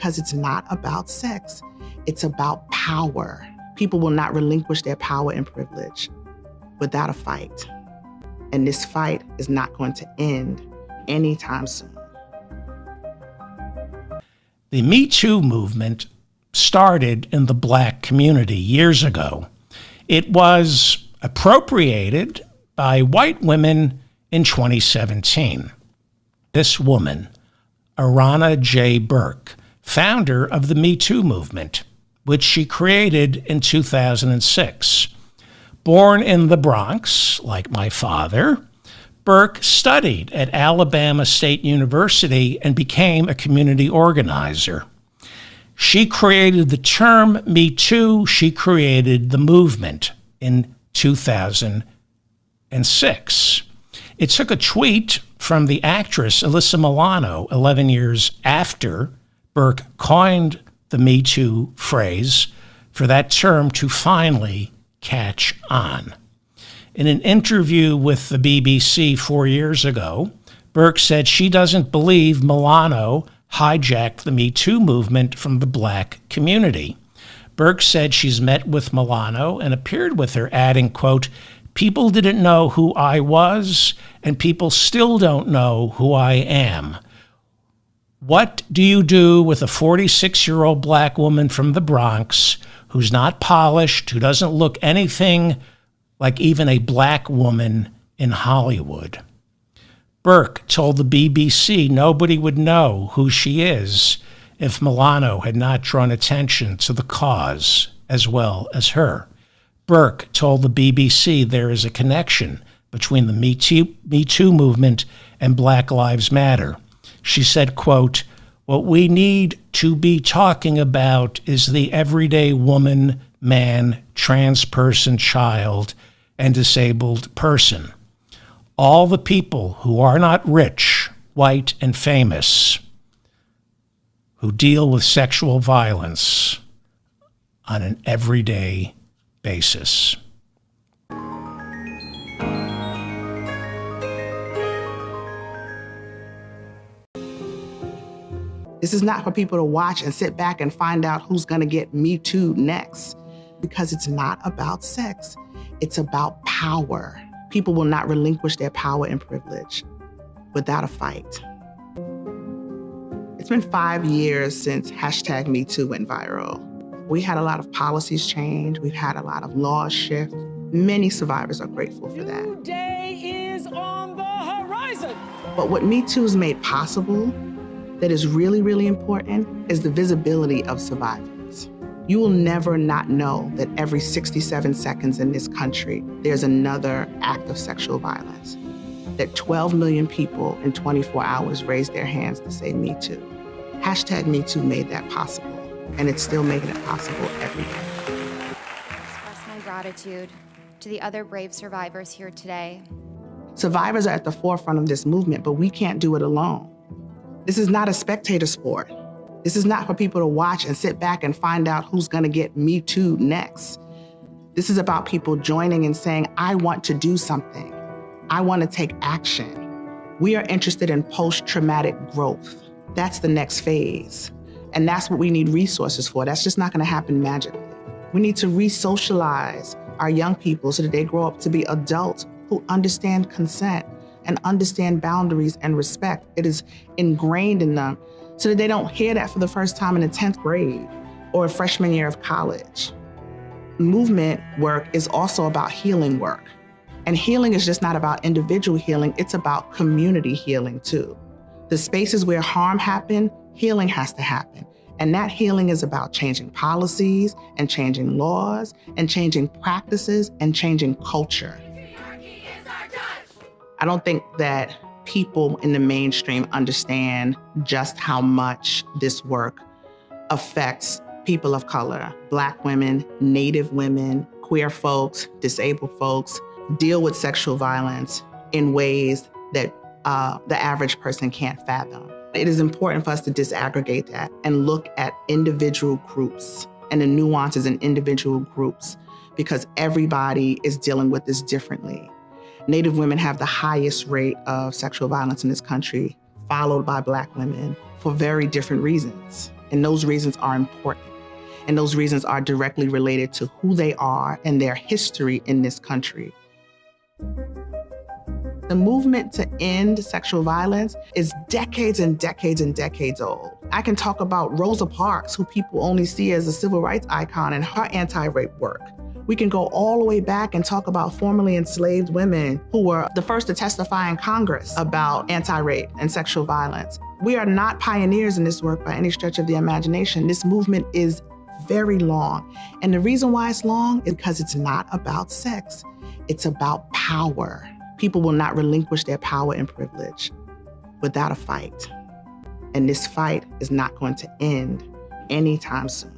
because it's not about sex. It's about power. People will not relinquish their power and privilege without a fight. And this fight is not going to end anytime soon. The Me Too movement started in the Black community years ago. It was appropriated by white women in 2017. This woman, Arana J. Burke, founder of the Me Too movement, which she created in 2006. Born in the Bronx, like my father, Burke studied at Alabama State University and became a community organizer. She created the term Me Too. She created the movement in 2006. It took a tweet from the actress Alyssa Milano 11 years after Burke coined the Me Too phrase for that term to finally catch on. In an interview with the BBC 4 years ago, Burke said she doesn't believe Milano hijacked the Me Too movement from the Black community. Burke said she's met with Milano and appeared with her, adding, quote, "People didn't know who I was, and people still don't know who I am. What do you do with a 46-year-old Black woman from the Bronx who's not polished, who doesn't look anything like even a Black woman in Hollywood?" Burke told the BBC nobody would know who she is if Milano had not drawn attention to the cause as well as her. Burke told the BBC there is a connection between the Me Too movement and Black Lives Matter. She said, quote, "What we need to be talking about is the everyday woman, man, trans person, child, and disabled person. All the people who are not rich, white, and famous, who deal with sexual violence on an everyday basis." This is not for people to watch and sit back and find out who's gonna get Me Too next, because it's not about sex. It's about power. People will not relinquish their power and privilege without a fight. It's been 5 years since #MeToo went viral. We had a lot of policies change. We've had a lot of laws shift. Many survivors are grateful for that. New day is on the horizon. But what Me Too's made possible that is really, really important is the visibility of survivors. You will never not know that every 67 seconds in this country, there's another act of sexual violence. That 12 million people in 24 hours raised their hands to say Me Too. #MeToo made that possible, and it's still making it possible every day. Express my gratitude to the other brave survivors here today. Survivors are at the forefront of this movement, but we can't do it alone. This is not a spectator sport. This is not for people to watch and sit back and find out who's gonna get Me Too next. This is about people joining and saying, I want to do something. I wanna take action. We are interested in post-traumatic growth. That's the next phase. And that's what we need resources for. That's just not gonna happen magically. We need to re-socialize our young people so that they grow up to be adults who understand consent and understand boundaries and respect. It is ingrained in them so that they don't hear that for the first time in the 10th grade or a freshman year of college. Movement work is also about healing work. And healing is just not about individual healing, it's about community healing too. The spaces where harm happened, healing has to happen. And that healing is about changing policies and changing laws and changing practices and changing culture. I don't think that people in the mainstream understand just how much this work affects people of color, Black women, Native women, queer folks, disabled folks, deal with sexual violence in ways that the average person can't fathom. It is important for us to disaggregate that and look at individual groups and the nuances in individual groups, because everybody is dealing with this differently. Native women have the highest rate of sexual violence in this country, followed by Black women for very different reasons. And those reasons are important. And those reasons are directly related to who they are and their history in this country. The movement to end sexual violence is decades and decades and decades old. I can talk about Rosa Parks, who people only see as a civil rights icon, and her anti-rape work. We can go all the way back and talk about formerly enslaved women who were the first to testify in Congress about anti-rape and sexual violence. We are not pioneers in this work by any stretch of the imagination. This movement is very long. And the reason why it's long is because it's not about sex. It's about power. People will not relinquish their power and privilege without a fight. And this fight is not going to end anytime soon.